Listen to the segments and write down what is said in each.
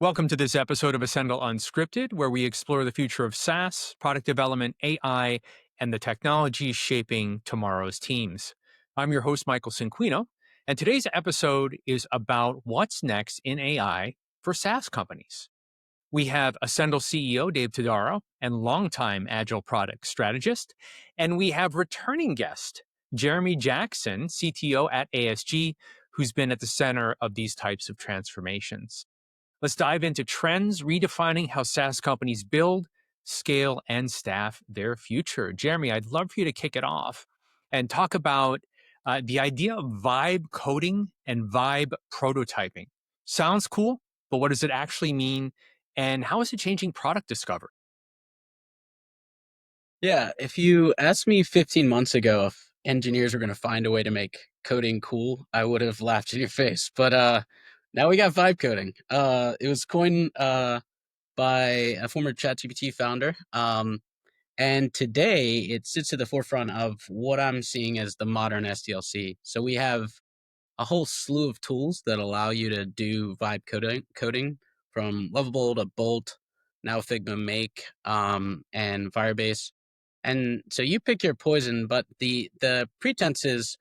Welcome to this episode of Ascendle Unscripted, where we explore the future of SaaS, product development, AI, and the technologies shaping tomorrow's teams. I'm your host, Michael Cinquino, and today's episode is about what's next in AI for SaaS companies. We have Ascendle CEO Dave Todaro and longtime Agile product strategist, and we have returning guest Jeremy Jackson, CTO at ASG, who's been at the center of these types of transformations. Let's dive into trends redefining how SaaS companies build, scale, and staff their future. Jeremy, I'd love for you to kick it off and talk about the idea of vibe coding and vibe prototyping. Sounds cool, but what does it actually mean? And how is it changing product discovery? Yeah, if you asked me 15 months ago if engineers were going to find a way to make coding cool, I would have laughed in your face. But now we got vibe coding. It was coined by a former ChatGPT founder. And today it sits at the forefront of what I'm seeing as the modern SDLC. So we have a whole slew of tools that allow you to do vibe coding from Lovable to Bolt, now Figma Make, and Firebase. And so you pick your poison, but the pretense is,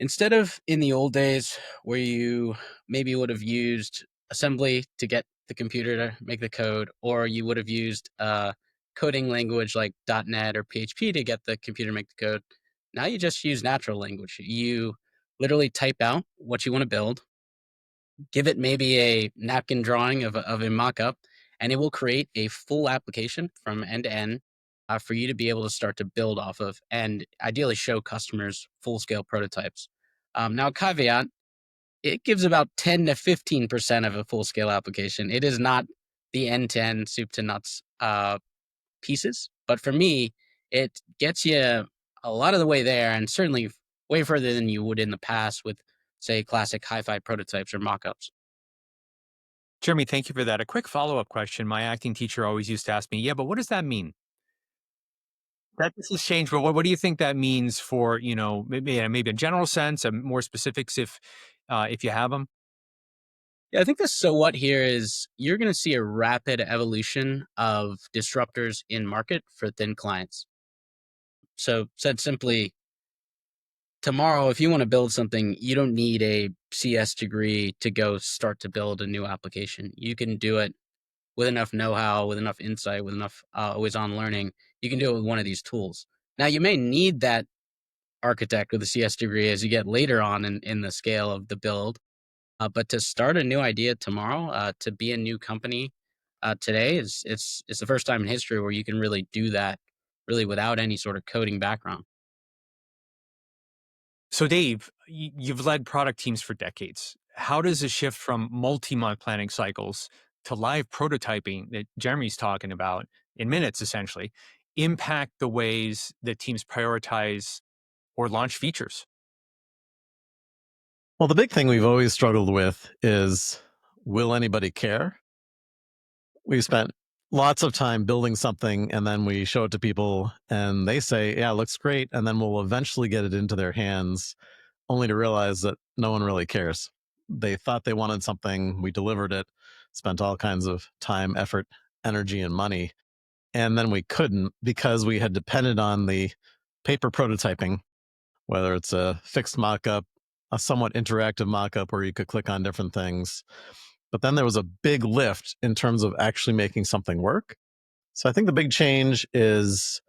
instead of in the old days where you maybe would have used assembly to get the computer to make the code, or you would have used coding language like .NET or PHP to get the computer to make the code. Now you just use natural language. You literally type out what you want to build, give it maybe a napkin drawing of a mock-up, and it will create a full application from end to end for you to be able to start to build off of and ideally show customers full-scale prototypes. Now, caveat, it gives about 10 to 15% of a full-scale application. It is not the end-to-end soup to nuts pieces, but for me, it gets you a lot of the way there, and certainly way further than you would in the past with, say, classic hi-fi prototypes or mock-ups. Jeremy, thank you for that. A quick follow up question. My acting teacher always used to ask me, yeah, but what does that mean? That this has changed, but what do you think that means for, maybe a general sense, and more specifics if you have them? Yeah, I think the so what here is you're going to see a rapid evolution of disruptors in market for thin clients. So, said simply, tomorrow, if you want to build something, you don't need a CS degree to go start to build a new application. You can do it with enough know how, with enough insight, with enough always on learning. You can do it with one of these tools. Now, you may need that architect with a CS degree as you get later on in the scale of the build. But to start a new idea tomorrow, to be a new company today is it's the first time in history where you can really do that, really without any sort of coding background. So, Dave, you've led product teams for decades. How does a shift from multi-month planning cycles to live prototyping that Jeremy's talking about in minutes, essentially, impact the ways that teams prioritize or launch features? Well, the big thing we've always struggled with is, will anybody care? We spent lots of time building something and then we show it to people and they say, yeah, it looks great. And then we'll eventually get it into their hands only to realize that no one really cares. They thought they wanted something, we delivered it, spent all kinds of time, effort, energy, and money. And then we couldn't because we had depended on the paper prototyping, whether it's a fixed mockup, a somewhat interactive mockup where you could click on different things. But then there was a big lift in terms of actually making something work. So I think the big change is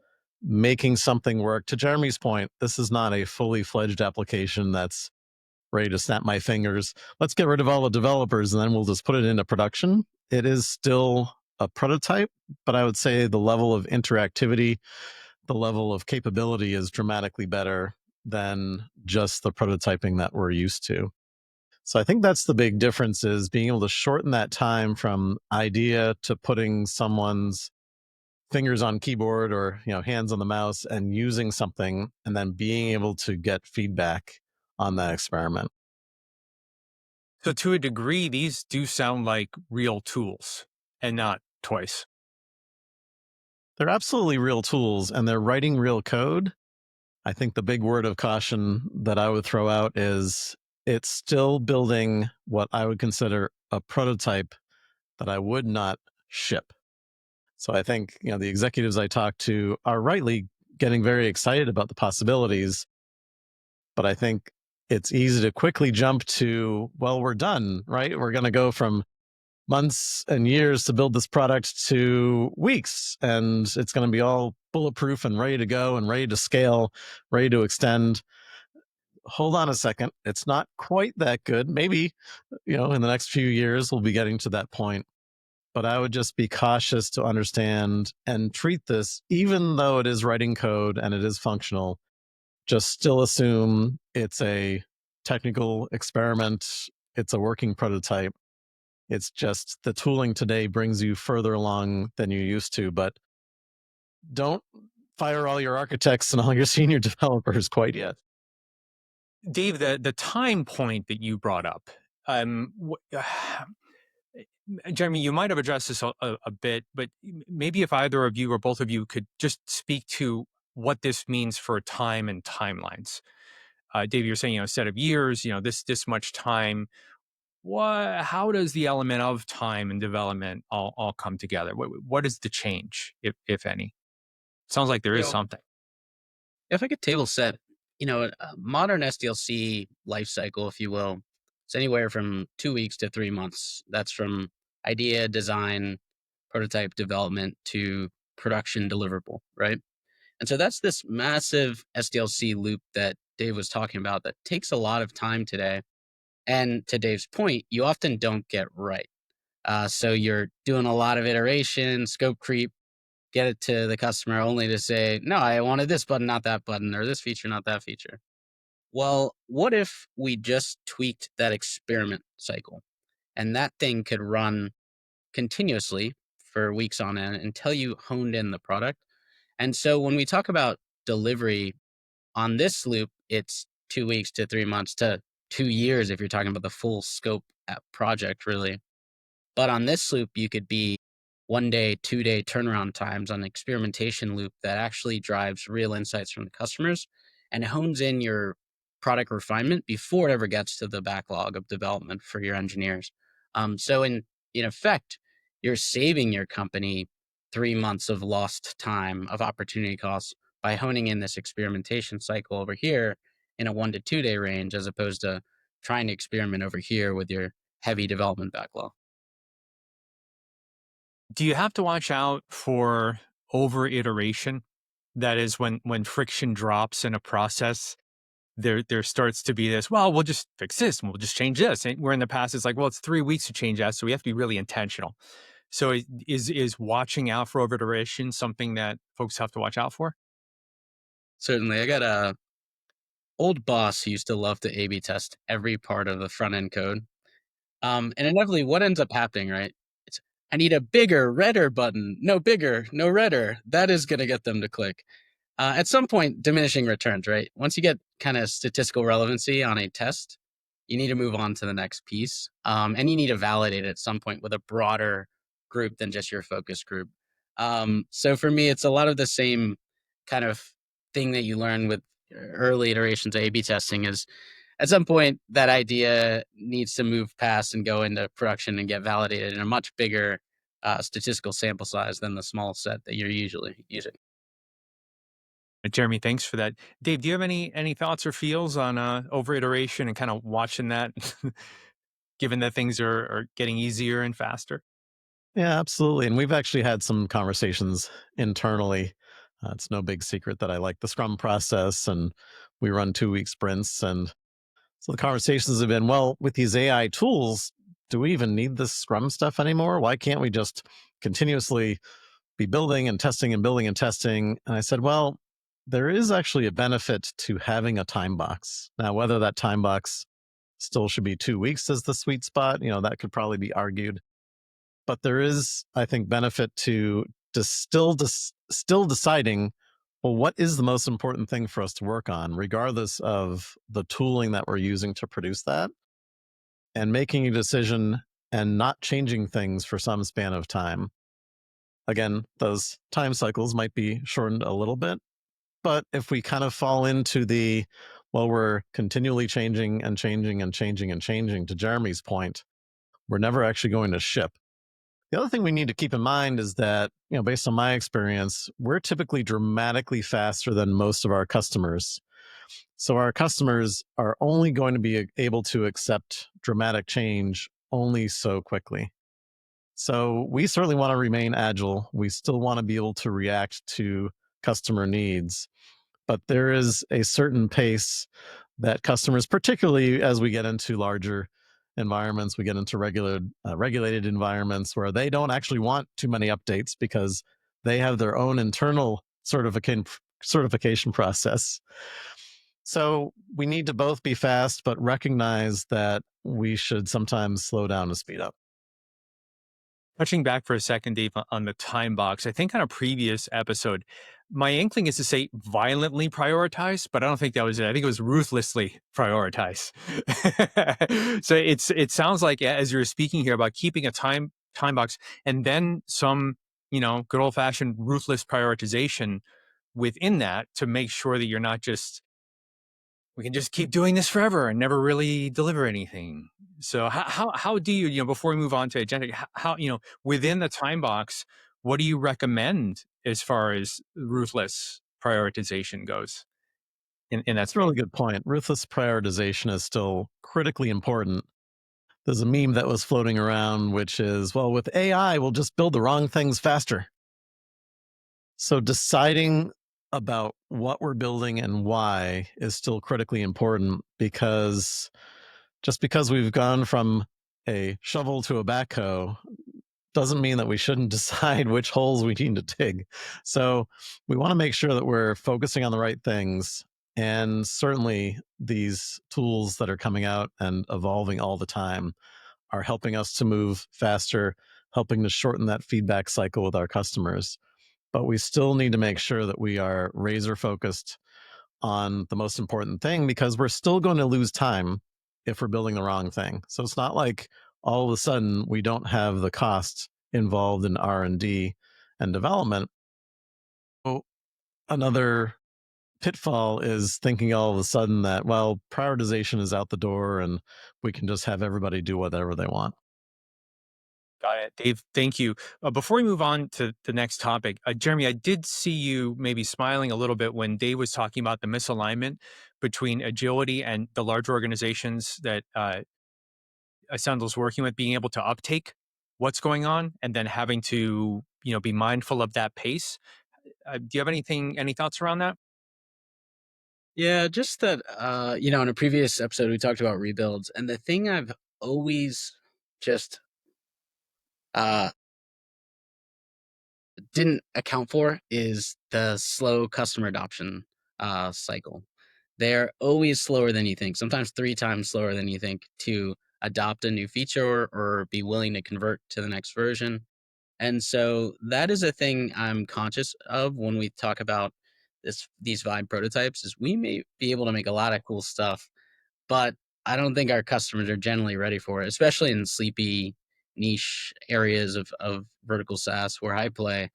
making something work. To Jeremy's point, this is not a fully fledged application that's ready to snap my fingers. Let's get rid of all the developers and then we'll just put it into production. It is still a prototype, but I would say the level of interactivity, the level of capability is dramatically better than just the prototyping that we're used to. So I think that's the big difference, is being able to shorten that time from idea to putting someone's fingers on keyboard or hands on the mouse and using something and then being able to get feedback on that experiment. So, to a degree, these do sound like real tools and not toys. They're absolutely real tools and they're writing real code. I think the big word of caution that I would throw out is it's still building what I would consider a prototype that I would not ship. So I think, the executives I talk to are rightly getting very excited about the possibilities, but I think it's easy to quickly jump to, well, we're done, right? We're going to go from months and years to build this product to weeks, and it's going to be all bulletproof and ready to go and ready to scale, ready to extend. Hold on a second. It's not quite that good. Maybe, in the next few years, we'll be getting to that point. But I would just be cautious to understand and treat this, even though it is writing code and it is functional, just still assume it's a technical experiment. It's a working prototype. It's just the tooling today brings you further along than you used to, but don't fire all your architects and all your senior developers quite yet. Dave, the time point that you brought up, Jeremy, you might have addressed this a bit, but maybe if either of you or both of you could just speak to what this means for time and timelines. Dave, you're saying, instead of years, this much time. How does the element of time and development all come together? What is the change, if any? Sounds like there You is know, something. if I could table set, a modern SDLC life cycle, if you will, it's anywhere from 2 weeks to 3 months. That's from idea, design, prototype development to production deliverable, right? And so that's this massive SDLC loop that Dave was talking about that takes a lot of time today. And to Dave's point, you often don't get right. So you're doing a lot of iteration, scope creep, get it to the customer only to say, no, I wanted this button, not that button, or this feature, not that feature. Well, what if we just tweaked that experiment cycle and that thing could run continuously for weeks on end until you honed in the product? And so when we talk about delivery on this loop, it's 2 weeks to 3 months to 2 years if you're talking about the full scope project, really. But on this loop, you could be 1 day, 2 day turnaround times on the experimentation loop that actually drives real insights from the customers and hones in your product refinement before it ever gets to the backlog of development for your engineers. So in effect, you're saving your company 3 months of lost time of opportunity costs by honing in this experimentation cycle over here in a 1 to 2 day range, as opposed to trying to experiment over here with your heavy development backlog. Do you have to watch out for over iteration? That is, when friction drops in a process, there starts to be this, well, we'll just fix this and we'll just change this. And where in the past it's like, well, it's 3 weeks to change that, so we have to be really intentional. So is watching out for over iteration something that folks have to watch out for? Certainly. I got a old boss who used to love to A/B test every part of the front end code. And inevitably, what ends up happening, right? It's, I need a bigger, redder button. No bigger, no redder. That is going to get them to click. At some point, diminishing returns, right? Once you get kind of statistical relevancy on a test, you need to move on to the next piece. And you need to validate it at some point with a broader group than just your focus group. So for me, it's a lot of the same kind of thing that you learn with early iterations of A/B testing is at some point that idea needs to move past and go into production and get validated in a much bigger statistical sample size than the small set that you're usually using. Jeremy, thanks for that. Dave, do you have any thoughts or feels on over iteration and kind of watching that, given that things are getting easier and faster? Yeah, absolutely. And we've actually had some conversations internally. It's no big secret that I like the Scrum process, and we run 2 week sprints. And so the conversations have been, well, with these AI tools, do we even need this Scrum stuff anymore? Why can't we just continuously be building and testing and building and testing? And I said, well, there is actually a benefit to having a time box. Now, whether that time box still should be 2 weeks as the sweet spot, that could probably be argued. But there is, I think, benefit to still deciding, well, what is the most important thing for us to work on, regardless of the tooling that we're using to produce that, and making a decision and not changing things for some span of time. Again, those time cycles might be shortened a little bit, but if we kind of fall into the, well, we're continually changing and changing and changing and changing, to Jeremy's point, we're never actually going to ship. The other thing we need to keep in mind is that, based on my experience, we're typically dramatically faster than most of our customers. So our customers are only going to be able to accept dramatic change only so quickly. So we certainly want to remain agile. We still want to be able to react to customer needs, but there is a certain pace that customers, particularly as we get into larger environments, we get into regulated environments where they don't actually want too many updates because they have their own internal certification process. So we need to both be fast, but recognize that we should sometimes slow down to speed up. Touching back for a second, Dave, on the time box, I think on a previous episode, my inkling is to say violently prioritize, but I don't think that was it. I think it was ruthlessly prioritize. So it sounds like as you're speaking here about keeping a time box and then some, good old fashioned ruthless prioritization within that to make sure that you're not just we can just keep doing this forever and never really deliver anything. So how do you, before we move on to agentic, how within the time box, what do you recommend as far as ruthless prioritization goes in that That's a space? really good point. Ruthless prioritization is still critically important. There's a meme that was floating around, which is, well, with AI, we'll just build the wrong things faster. So deciding about what we're building and why is still critically important, because just because we've gone from a shovel to a backhoe doesn't mean that we shouldn't decide which holes we need to dig. So we want to make sure that we're focusing on the right things. And certainly these tools that are coming out and evolving all the time are helping us to move faster, helping to shorten that feedback cycle with our customers. But we still need to make sure that we are razor focused on the most important thing, because we're still going to lose time if we're building the wrong thing. So it's not like all of a sudden we don't have the cost involved in R&D and development. So another pitfall is thinking all of a sudden that, well, prioritization is out the door and we can just have everybody do whatever they want. Got it. Dave, thank you. Before we move on to the next topic, Jeremy, I did see you maybe smiling a little bit when Dave was talking about the misalignment between agility and the large organizations that Ascendle's working with, being able to uptake what's going on and then having to, be mindful of that pace. Do you have any thoughts around that? Yeah, just that, in a previous episode, we talked about rebuilds. And the thing I've always just uh, didn't account for is the slow customer adoption cycle. They're always slower than you think, sometimes 3 times slower than you think to adopt a new feature or be willing to convert to the next version. And so that is a thing I'm conscious of when we talk about these vibe prototypes is we may be able to make a lot of cool stuff, but I don't think our customers are generally ready for it, especially in sleepy niche areas of vertical SaaS where I play.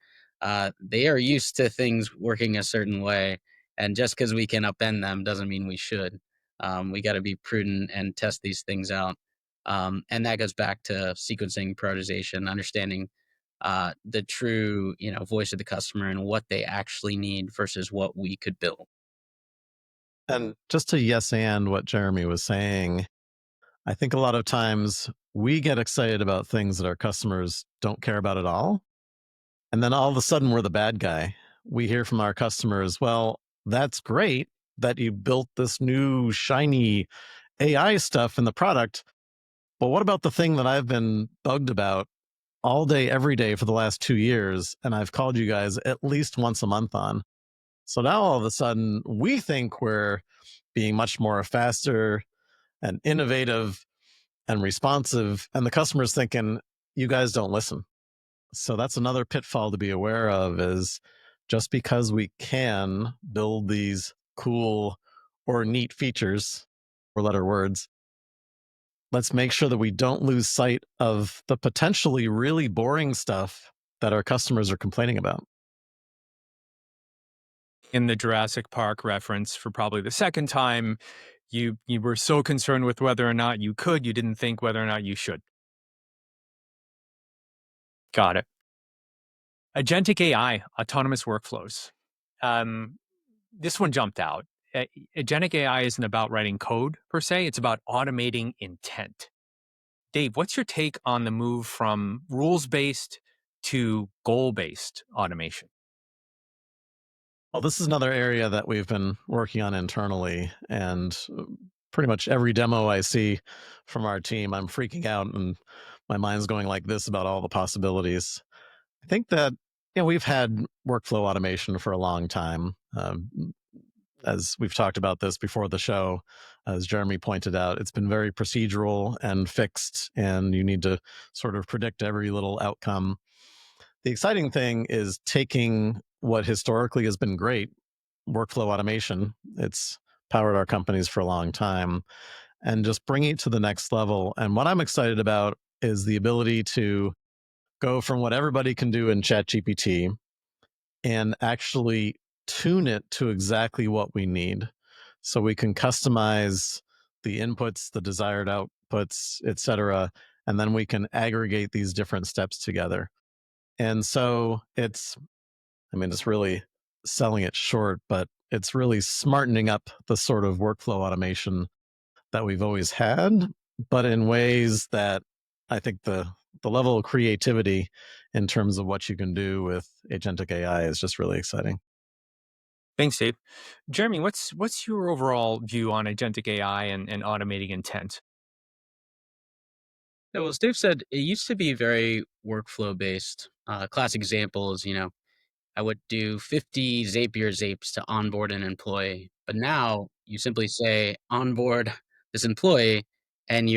They are used to things working a certain way, and just because we can upend them doesn't mean we should. We got to be prudent and test these things out, and that goes back to sequencing, prioritization, understanding the true voice of the customer and what they actually need versus what we could build. And just to yes and what Jeremy was saying, I think a lot of times we get excited about things that our customers don't care about at all. And then all of a sudden we're the bad guy. We hear from our customers, well, that's great that you built this new shiny AI stuff in the product. But what about the thing that I've been bugged about all day, every day for the last 2 years? And I've called you guys at least once a month on. So now all of a sudden we think we're being much more faster and innovative and responsive. And the customer's thinking, you guys don't listen. So that's another pitfall to be aware of, is just because we can build these cool or neat features, or letter words, let's make sure that we don't lose sight of the potentially really boring stuff that our customers are complaining about. In the Jurassic Park reference for probably the second time, you were so concerned with whether or not you didn't think whether or not you should. Got it. Agentic AI, autonomous workflows. Um, this one jumped out. Agentic AI isn't about writing code per se, it's about automating intent. Dave, what's your take on the move from rules based to goal based automation? Well, this is another area that we've been working on internally, and pretty much every demo I see from our team, I'm freaking out and my mind's going like this about all the possibilities. I think that we've had workflow automation for a long time. As we've talked about this before the show, as Jeremy pointed out, it's been very procedural and fixed, and you need to sort of predict every little outcome. The exciting thing is taking what historically has been great, workflow automation, it's powered our companies for a long time, and just bringing it to the next level. And what I'm excited about is the ability to go from what everybody can do in ChatGPT and actually tune it to exactly what we need. So we can customize the inputs, the desired outputs, et cetera, and then we can aggregate these different steps together. And so it's really selling it short, but it's really smartening up the sort of workflow automation that we've always had, but in ways that I think the level of creativity in terms of what you can do with agentic AI is just really exciting. Thanks, Dave. Jeremy, what's your overall view on agentic AI and automating intent? Yeah, well, as Dave said, it used to be very workflow based. Classic example is, I would do 50 Zapier Zapes to onboard an employee. But now you simply say onboard this employee and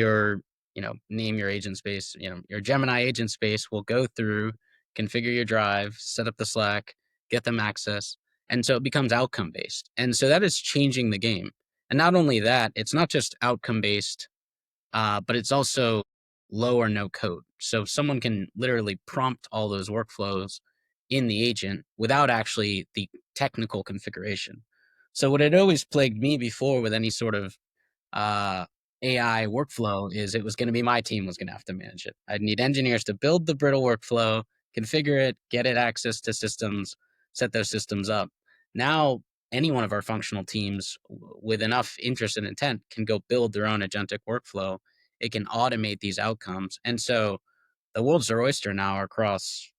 name your agent space, your Gemini agent space will go through, configure your drive, set up the Slack, get them access. And so it becomes outcome based. And so that is changing the game. And not only that, it's not just outcome based, but it's also low or no code. So someone can literally prompt all those workflows in the agent without actually the technical configuration. So what had always plagued me before with any sort of uh, AI workflow is it was going to be my team was going to have to manage it. I'd need engineers to build the brittle workflow, configure it, get it access to systems, set those systems up. Now, any one of our functional teams with enough interest and intent can go build their own agentic workflow. It can automate these outcomes. And so the world's our oyster now across,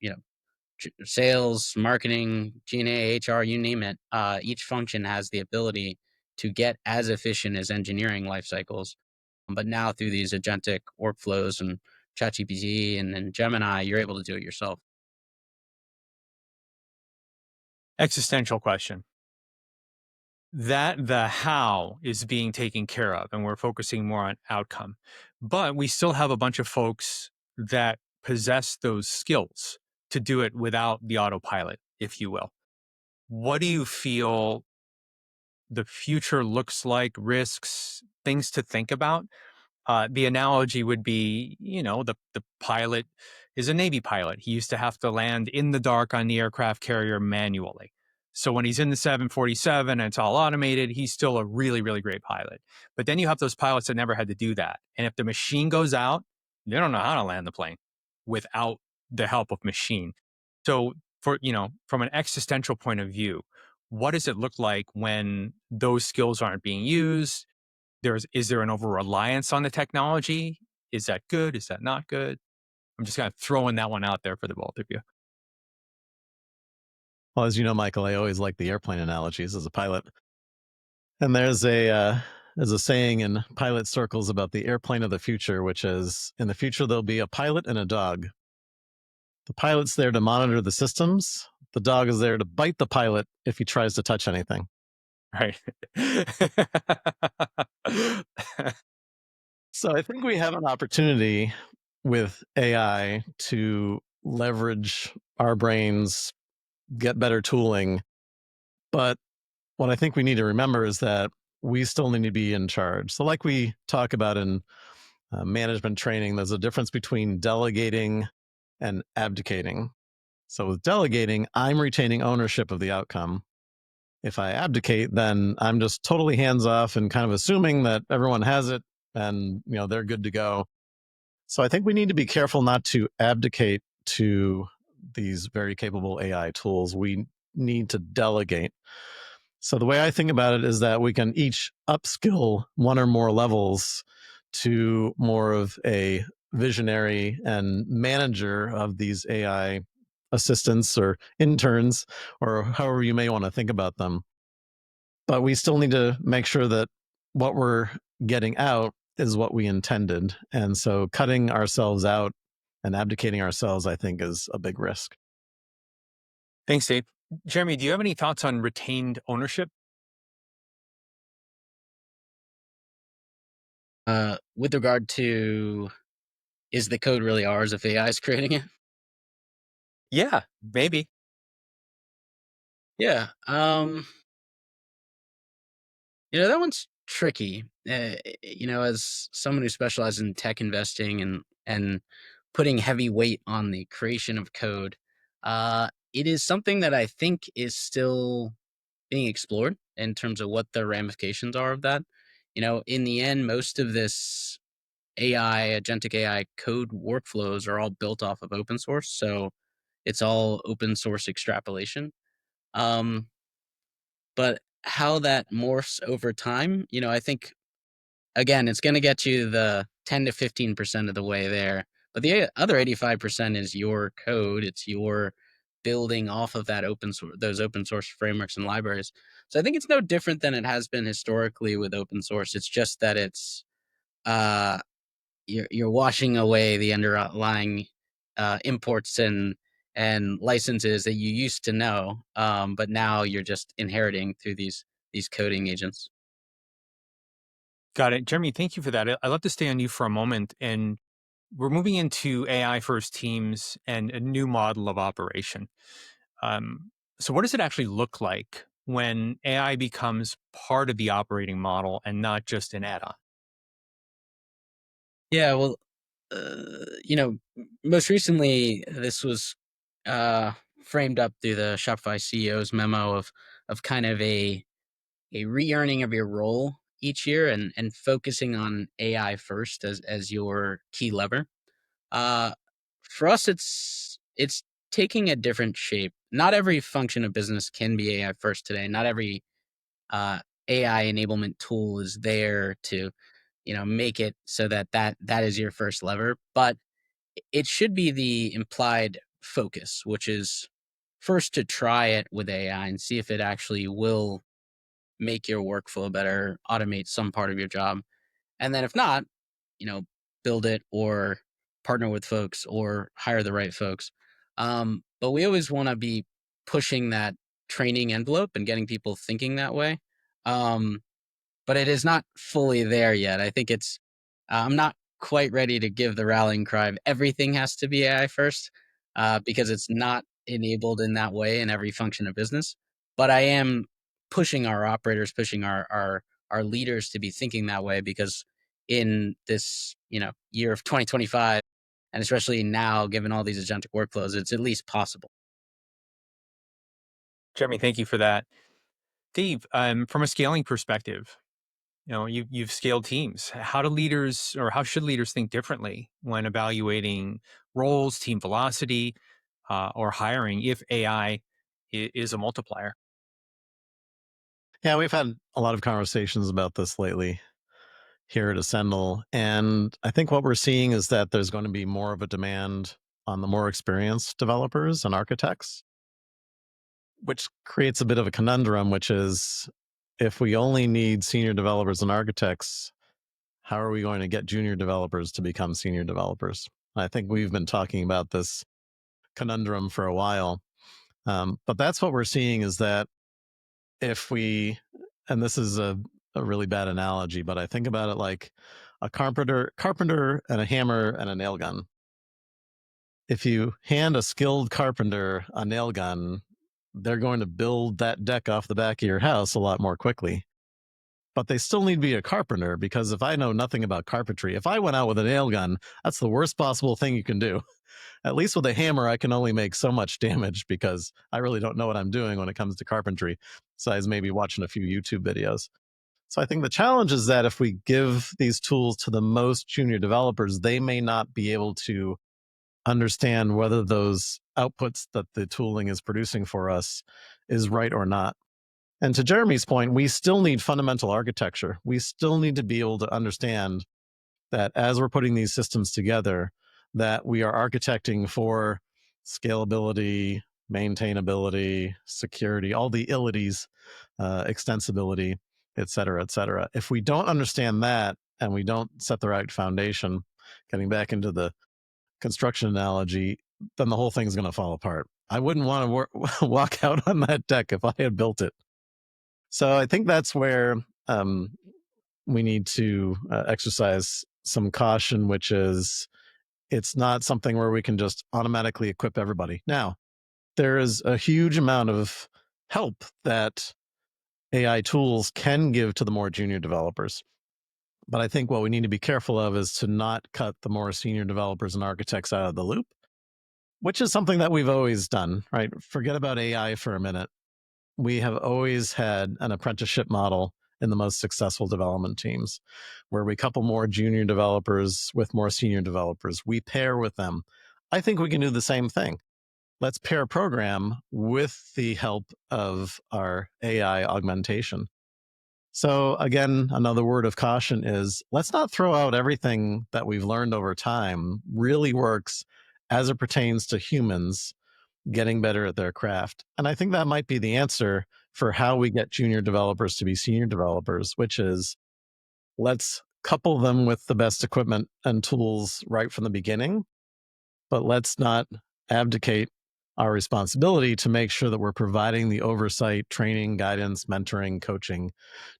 sales, marketing, G&A, HR, you name it. Each function has the ability to get as efficient as engineering life cycles. But now through these agentic workflows and ChatGPT and then Gemini, you're able to do it yourself. Existential question. That the how is being taken care of, and we're focusing more on outcome. But we still have a bunch of folks that possess those skills to do it without the autopilot, if you will. What do you feel the future looks like, risks, things to think about? The analogy would be, the pilot is a Navy pilot. He used to have to land in the dark on the aircraft carrier manually. So when he's in the 747 and it's all automated, he's still a really, really great pilot. But then you have those pilots that never had to do that. And if the machine goes out, they don't know how to land the plane without the help of machine. So from an existential point of view, what does it look like when those skills aren't being used? Is there an over reliance on the technology? Is that good? Is that not good? I'm just kind of throwing that one out there for the both of you. Well, as you know, Michael, I always like the airplane analogies as a pilot. And there's a saying in pilot circles about the airplane of the future, which is in the future there'll be a pilot and a dog. The pilot's there to monitor the systems. The dog is there to bite the pilot if he tries to touch anything. Right. So I think we have an opportunity with AI to leverage our brains, get better tooling. But what I think we need to remember is that we still need to be in charge. So, like we talk about in management training, there's a difference between delegating and abdicating. So, with delegating, I'm retaining ownership of the outcome. If I abdicate, then I'm just totally hands off and kind of assuming that everyone has it and they're good to go. So I think we need to be careful not to abdicate to these very capable AI tools. We need to delegate. So the way I think about it is that we can each upskill one or more levels to more of a visionary and manager of these AI assistants or interns, or however you may want to think about them. But we still need to make sure that what we're getting out is what we intended. And so cutting ourselves out and abdicating ourselves, I think, is a big risk. Thanks, Dave. Jeremy, do you have any thoughts on retained ownership? With regard to, is the code really ours if AI is creating it? Yeah, maybe. Yeah. That one's tricky. As someone who specializes in tech investing and putting heavy weight on the creation of code, it is something that I think is still being explored in terms of what the ramifications are of that. In the end, most of this agentic AI code workflows are all built off of open source, so it's all open source extrapolation. Um, but how that morphs over time, I think again, it's going to get you the 10 to 15% of the way there. But the other 85% is your code. It's your building off of that those open source frameworks and libraries. So I think it's no different than it has been historically with open source. It's just that it's uh, you're washing away the underlying imports and licenses that you used to know, but now you're just inheriting through these coding agents. Got it. Jeremy, thank you for that. I'd love to stay on you for a moment. And we're moving into AI first teams and a new model of operation. So, what does it actually look like when AI becomes part of the operating model and not just an add on? Yeah, well, most recently, this was uh, framed up through the Shopify CEO's memo of kind of a re-earning of your role each year and focusing on AI first as your key lever. Uh, for us, it's taking a different shape. Not every function of business can be AI first today. Not every uh, AI enablement tool is there to make it so that is your first lever, but it should be the implied focus, which is first to try it with AI and see if it actually will make your workflow better, automate some part of your job. And then if not, you know, build it or partner with folks or hire the right folks. But we always want to be pushing that training envelope and getting people thinking that way. Um, but it is not fully there yet. I think I'm not quite ready to give the rallying cry of everything has to be AI first, because it's not enabled in that way in every function of business. But I am pushing our operators, pushing our leaders to be thinking that way, because in this year of 2025, and especially now, given all these agentic workflows, it's at least possible. Jeremy, thank you for that. Dave, from a scaling perspective, you've scaled teams. How do leaders or how should leaders think differently when evaluating roles, team velocity, or hiring if AI is a multiplier? Yeah, we've had a lot of conversations about this lately here at Ascendle. And I think what we're seeing is that there's going to be more of a demand on the more experienced developers and architects, which creates a bit of a conundrum, which is if we only need senior developers and architects, how are we going to get junior developers to become senior developers? I think we've been talking about this conundrum for a while. But that's what we're seeing is that if we, and this is a really bad analogy, but I think about it like a carpenter and a hammer and a nail gun. If you hand a skilled carpenter a nail gun, they're going to build that deck off the back of your house a lot more quickly. But they still need to be a carpenter, because if I know nothing about carpentry, if I went out with a nail gun, that's the worst possible thing you can do. At least with a hammer, I can only make so much damage because I really don't know what I'm doing when it comes to carpentry, besides maybe watching a few YouTube videos. So I think the challenge is that if we give these tools to the most junior developers, they may not be able to understand whether those outputs that the tooling is producing for us is right or not. And to Jeremy's point, we still need fundamental architecture. We still need to be able to understand that as we're putting these systems together, that we are architecting for scalability, maintainability, security, all the ilities, extensibility, et cetera, et cetera. If we don't understand that and we don't set the right foundation, getting back into the construction analogy, then the whole thing's going to fall apart. I wouldn't want to walk out on that deck if I had built it. So I think that's where we need to exercise some caution, which is it's not something where we can just automatically equip everybody. Now, there is a huge amount of help that AI tools can give to the more junior developers. But I think what we need to be careful of is to not cut the more senior developers and architects out of the loop, which is something that we've always done, right? Forget about AI for a minute. We have always had an apprenticeship model in the most successful development teams where we couple more junior developers with more senior developers. We pair with them. I think we can do the same thing. Let's pair program with the help of our AI augmentation. So again, another word of caution is let's not throw out everything that we've learned over time really works as it pertains to humans getting better at their craft. And I think that might be the answer for how we get junior developers to be senior developers, which is let's couple them with the best equipment and tools right from the beginning, but let's not abdicate our responsibility to make sure that we're providing the oversight, training, guidance, mentoring, coaching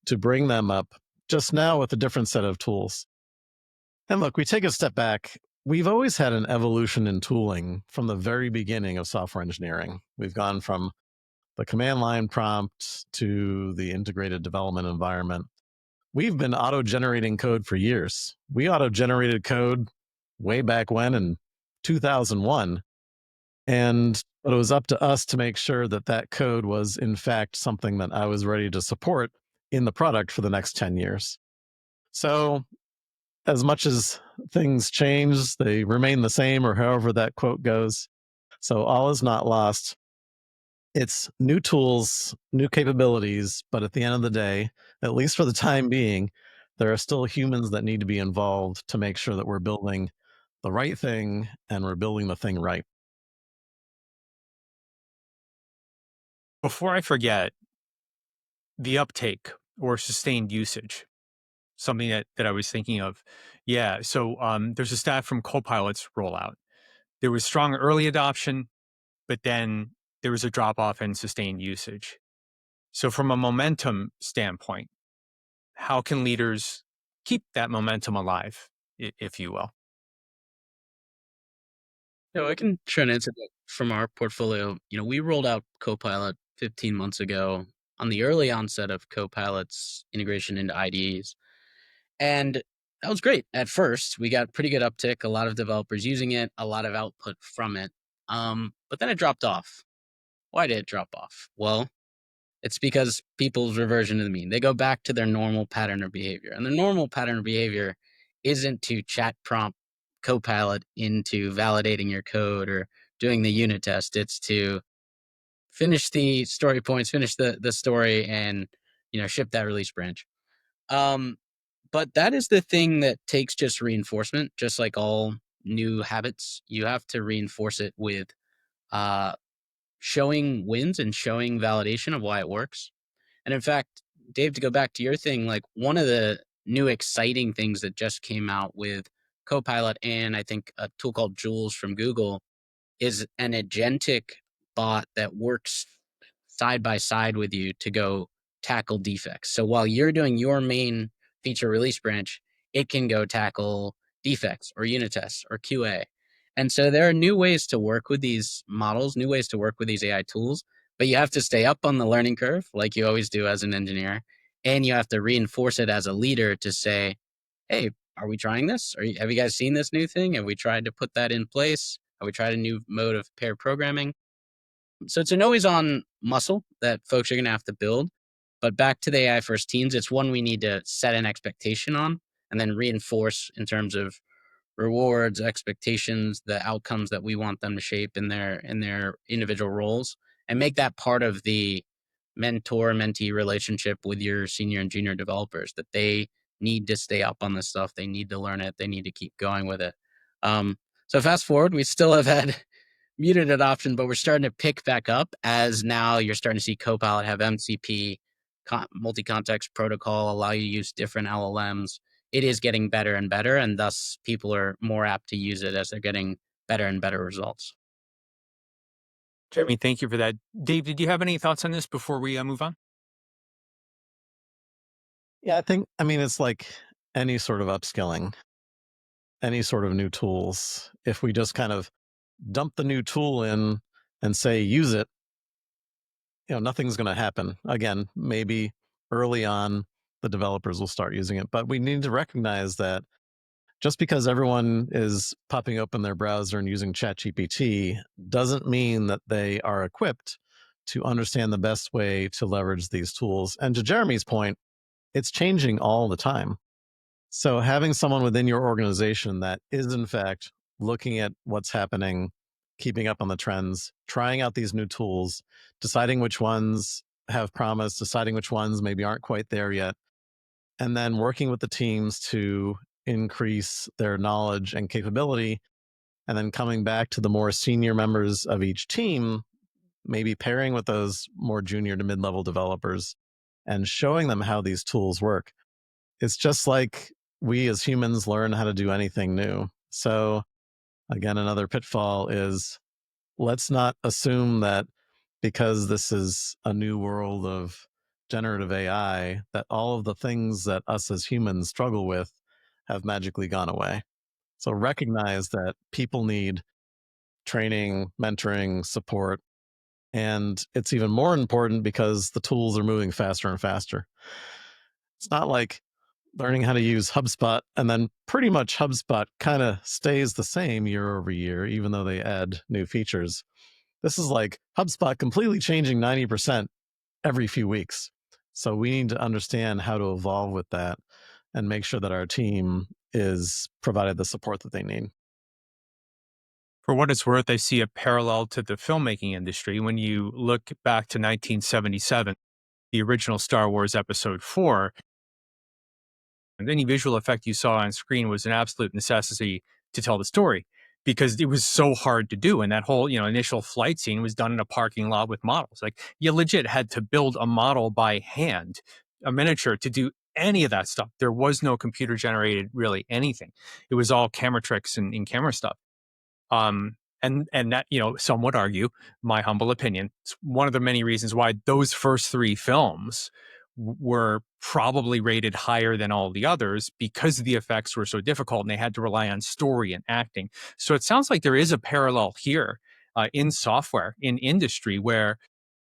to bring them up just now with a different set of tools. And look, we take a step back. We've always had an evolution in tooling from the very beginning of software engineering. We've gone from the command line prompt to the integrated development environment. We've been auto-generating code for years. We auto-generated code way back when in 2001. But it was up to us to make sure that that code was, in fact, something that I was ready to support in the product for the next 10 years. So as much as things change, they remain the same, or however that quote goes. So all is not lost. It's new tools, new capabilities, but at the end of the day, at least for the time being, there are still humans that need to be involved to make sure that we're building the right thing and we're building the thing right. Before I forget, the uptake or sustained usage, something that I was thinking of. Yeah. So there's a stat from Copilot's rollout. There was strong early adoption, but then there was a drop off in sustained usage. So, from a momentum standpoint, how can leaders keep that momentum alive, if you will? No, I can try and answer that from our portfolio. We rolled out Copilot 15 months ago on the early onset of Copilot's integration into IDEs. And that was great. At first, we got pretty good uptick, a lot of developers using it, a lot of output from it. But then it dropped off. Why did it drop off? Well, it's because people's reversion to the mean. They go back to their normal pattern of behavior. And the normal pattern of behavior isn't to chat prompt Copilot into validating your code or doing the unit test. It's to finish the story points, finish the story, and ship that release branch. Um, but that is the thing that takes just reinforcement, just like all new habits. You have to reinforce it with uh, showing wins and showing validation of why it works. And in fact, Dave, to go back to your thing, like one of the new exciting things that just came out with Copilot and I think a tool called Jules from Google is an agentic bot that works side by side with you to go tackle defects. So while you're doing your main feature release branch, it can go tackle defects or unit tests or QA. And so there are new ways to work with these models, new ways to work with these AI tools, but you have to stay up on the learning curve like you always do as an engineer. And you have to reinforce it as a leader to say, hey, are we trying this? Have you guys seen this new thing? Have we tried to put that in place? Have we tried a new mode of pair programming? So it's an always on muscle that folks are going to have to build. But back to the AI first teams, it's one we need to set an expectation on and then reinforce in terms of rewards, expectations, the outcomes that we want them to shape in their individual roles, and make that part of the mentor-mentee relationship with your senior and junior developers, that they need to stay up on this stuff. They need to learn it. They need to keep going with it. So fast forward, we still have had muted adoption, but we're starting to pick back up as now you're starting to see Copilot have MCP, multi-context protocol, allow you to use different LLMs. It is getting better and better, and thus people are more apt to use it as they're getting better and better results. Jeremy, thank you for that. Dave, did you have any thoughts on this before we move on? Yeah, I mean, it's like any sort of upskilling, any sort of new tools. If we just kind of dump the new tool in and say, use it, nothing's going to happen. Again, maybe early on, the developers will start using it, but we need to recognize that just because everyone is popping open their browser and using ChatGPT doesn't mean that they are equipped to understand the best way to leverage these tools. And to Jeremy's point, it's changing all the time. So having someone within your organization that is in fact looking at what's happening, keeping up on the trends, trying out these new tools, deciding which ones have promise, deciding which ones maybe aren't quite there yet, and then working with the teams to increase their knowledge and capability, and then coming back to the more senior members of each team, maybe pairing with those more junior to mid-level developers and showing them how these tools work. It's just like we as humans learn how to do anything new. So again, another pitfall is let's not assume that because this is a new world of generative AI, that all of the things that us as humans struggle with have magically gone away. So recognize that people need training, mentoring, support, and it's even more important because the tools are moving faster and faster. It's not like learning how to use HubSpot and then pretty much HubSpot kind of stays the same year over year, even though they add new features. This is like HubSpot completely changing 90% every few weeks. So we need to understand how to evolve with that and make sure that our team is provided the support that they need. For what it's worth, I see a parallel to the filmmaking industry. When you look back to 1977, the original Star Wars Episode 4, and any visual effect you saw on screen was an absolute necessity to tell the story because it was so hard to do. And that whole, initial flight scene was done in a parking lot with models. Like you legit had to build a model by hand, a miniature to do any of that stuff. There was no computer generated really anything. It was all camera tricks and camera stuff. And that, some would argue, my humble opinion, it's one of the many reasons why those first three films were probably rated higher than all the others because the effects were so difficult and they had to rely on story and acting. So it sounds like there is a parallel here in software, in industry, where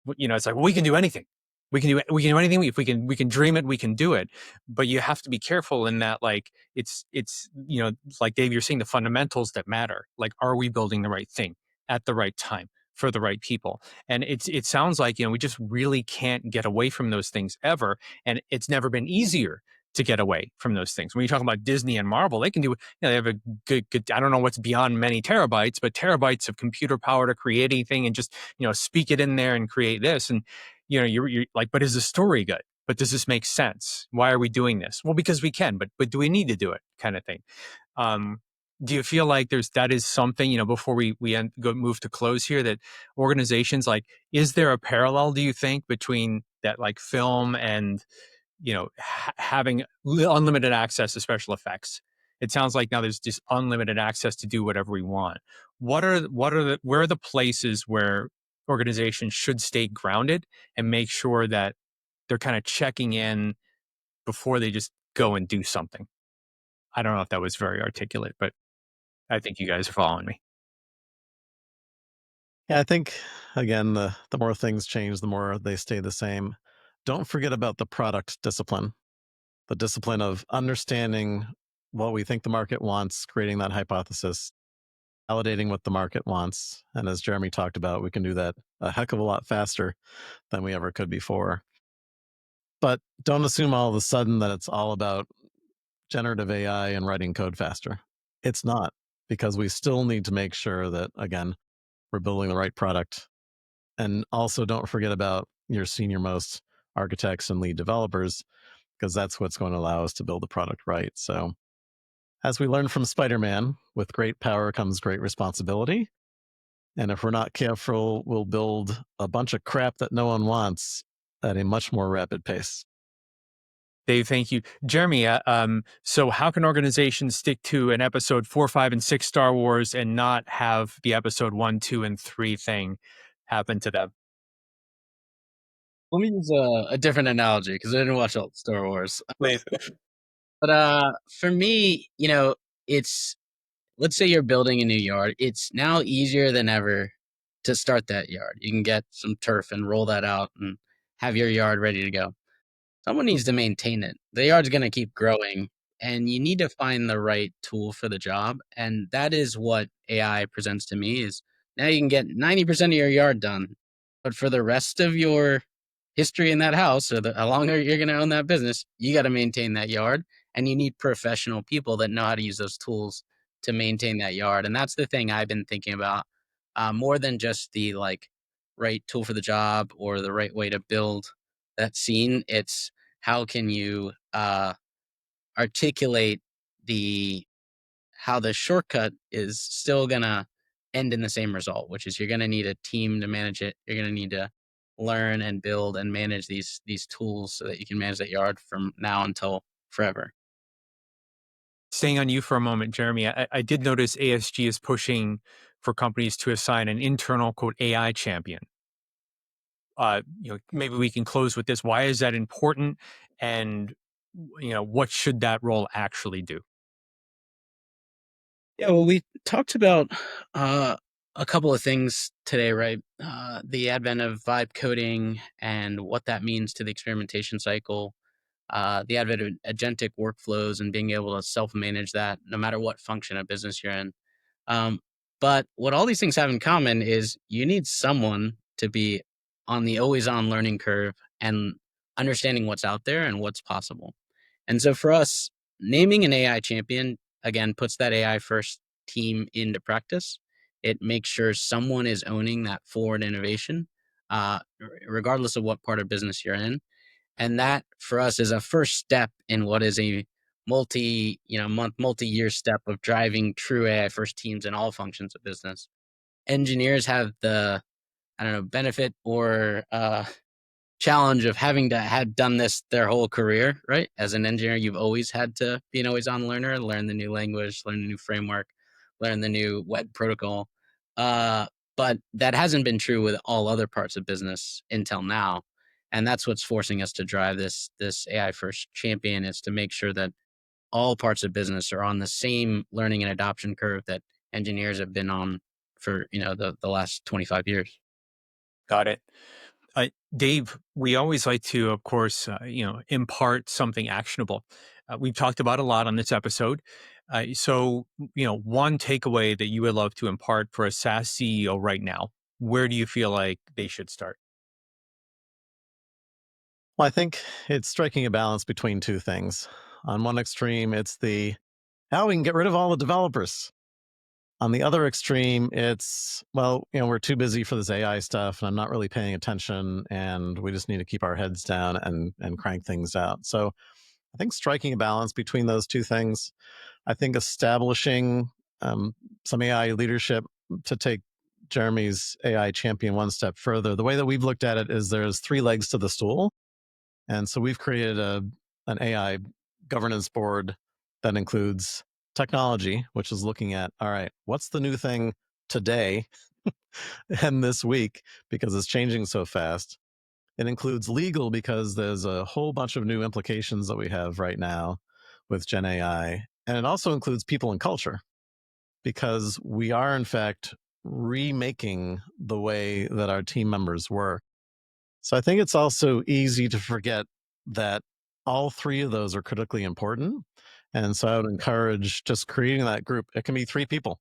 it's like, well, we can do anything. We can do anything. If we can dream it, we can do it. But you have to be careful in that, like, it's like Dave, you're saying the fundamentals that matter. Like, are we building the right thing at the right time for the right people? And it sounds like, we just really can't get away from those things ever. And it's never been easier to get away from those things. When you talk about Disney and Marvel, they can do, they have a good, I don't know what's beyond many terabytes, but terabytes of computer power to create anything and just, speak it in there and create this. And, you're like, but is the story good? But does this make sense? Why are we doing this? Well, because we can, but do we need to do it, kind of thing? Do you feel like that is something, before we move to close here, that organizations, like, is there a parallel, do you think, between that, like, film and, having unlimited access to special effects? It sounds like now there's just unlimited access to do whatever we want. Where are the places where organizations should stay grounded and make sure that they're kind of checking in before they just go and do something? I don't know if that was very articulate, but I think you guys are following me. Yeah, I think again, the more things change, the more they stay the same. Don't forget about the product discipline, the discipline of understanding what we think the market wants, creating that hypothesis, validating what the market wants. And as Jeremy talked about, we can do that a heck of a lot faster than we ever could before. But don't assume all of a sudden that it's all about generative AI and writing code faster. It's not, because we still need to make sure that, again, we're building the right product. And also don't forget about your senior most architects and lead developers, because that's what's going to allow us to build the product right. So, as we learned from Spider-Man, with great power comes great responsibility. And if we're not careful, we'll build a bunch of crap that no one wants at a much more rapid pace. Dave, thank you. Jeremy, so how can organizations stick to an episode 4, 5, and 6 Star Wars and not have the episode 1, 2, and 3 thing happen to them? Let me use a different analogy because I didn't watch all Star Wars. Please. But for me, it's let's say you're building a new yard. It's now easier than ever to start that yard. You can get some turf and roll that out and have your yard ready to go. Someone needs to maintain it. The yard's going to keep growing, and you need to find the right tool for the job. And that is what AI presents to me is now you can get 90% of your yard done. But for the rest of your history in that house or how long you're going to own that business, you got to maintain that yard. And you need professional people that know how to use those tools to maintain that yard. And that's the thing I've been thinking about more than just the right tool for the job or the right way to build that scene. It's how can you articulate the how the shortcut is still gonna end in the same result, which is you're gonna need a team to manage it. You're gonna need to learn and build and manage these tools so that you can manage that yard from now until forever. Staying on you for a moment, Jeremy, I did notice ASG is pushing for companies to assign an internal quote AI champion. Maybe we can close with this. Why is that important? And what should that role actually do? Yeah, well, we talked about uh, a couple of things today, right? The advent of vibe coding and what that means to the experimentation cycle, the advent of agentic workflows and being able to self-manage that no matter what function of business you're in. Um, but what all these things have in common is you need someone to be on the always-on learning curve and understanding what's out there and what's possible. And so for us, naming an AI champion again puts that AI first team into practice. It makes sure someone is owning that forward innovation, regardless of what part of business you're in. And that for us is a first step in what is a multi-year step of driving true AI first teams in all functions of business. Engineers have the, I don't know, benefit or challenge of having to have done this their whole career, right? As an engineer, you've always had to be an always-on learner, learn the new language, learn the new framework, learn the new web protocol. Uh, but that hasn't been true with all other parts of business until now, and that's what's forcing us to drive this AI first champion is to make sure that all parts of business are on the same learning and adoption curve that engineers have been on for the last 25 years. Got it. Dave, we always like to, of course, impart something actionable. We've talked about a lot on this episode. So, one takeaway that you would love to impart for a SaaS CEO right now, where do you feel like they should start? Well, I think it's striking a balance between two things. On one extreme, it's the how we can get rid of all the developers. On the other extreme, it's, well, we're too busy for this AI stuff and I'm not really paying attention and we just need to keep our heads down and crank things out. So I think striking a balance between those two things, I think establishing some AI leadership to take Jeremy's AI champion one step further. The way that we've looked at it is there's three legs to the stool. And so we've created an AI governance board that includes technology, which is looking at, all right, what's the new thing today and this week because it's changing so fast. It includes legal because there's a whole bunch of new implications that we have right now with Gen AI. And it also includes people and culture because we are, in fact, remaking the way that our team members work. So I think it's also easy to forget that all three of those are critically important. And so I would encourage just creating that group. It can be three people,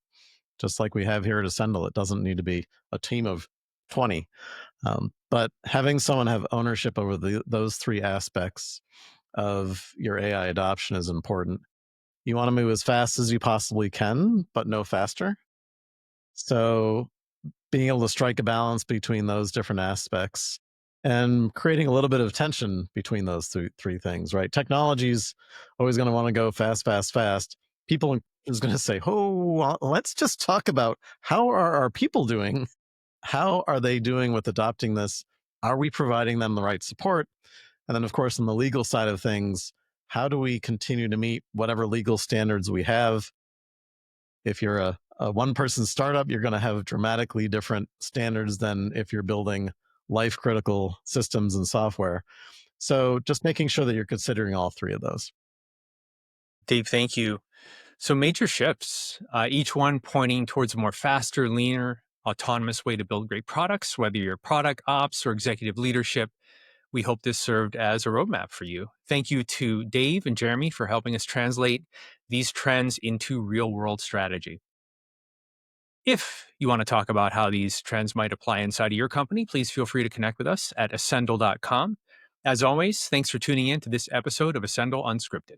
just like we have here at Ascendle. It doesn't need to be a team of 20. But having someone have ownership over those three aspects of your AI adoption is important. You want to move as fast as you possibly can, but no faster. So being able to strike a balance between those different aspects and creating a little bit of tension between those three things, right? Technology's always going to want to go fast, fast, fast. People is going to say, oh, well, let's just talk about how are our people doing? How are they doing with adopting this? Are we providing them the right support? And then, of course, on the legal side of things, how do we continue to meet whatever legal standards we have? If you're a one-person startup, you're going to have dramatically different standards than if you're building life-critical systems and software. So just making sure that you're considering all three of those. Dave, thank you. So major shifts, each one pointing towards a more faster, leaner, autonomous way to build great products, whether you're product ops or executive leadership. We hope this served as a roadmap for you. Thank you to Dave and Jeremy for helping us translate these trends into real-world strategy. If you want to talk about how these trends might apply inside of your company, please feel free to connect with us at ascendle.com. As always, thanks for tuning in to this episode of Ascendle Unscripted.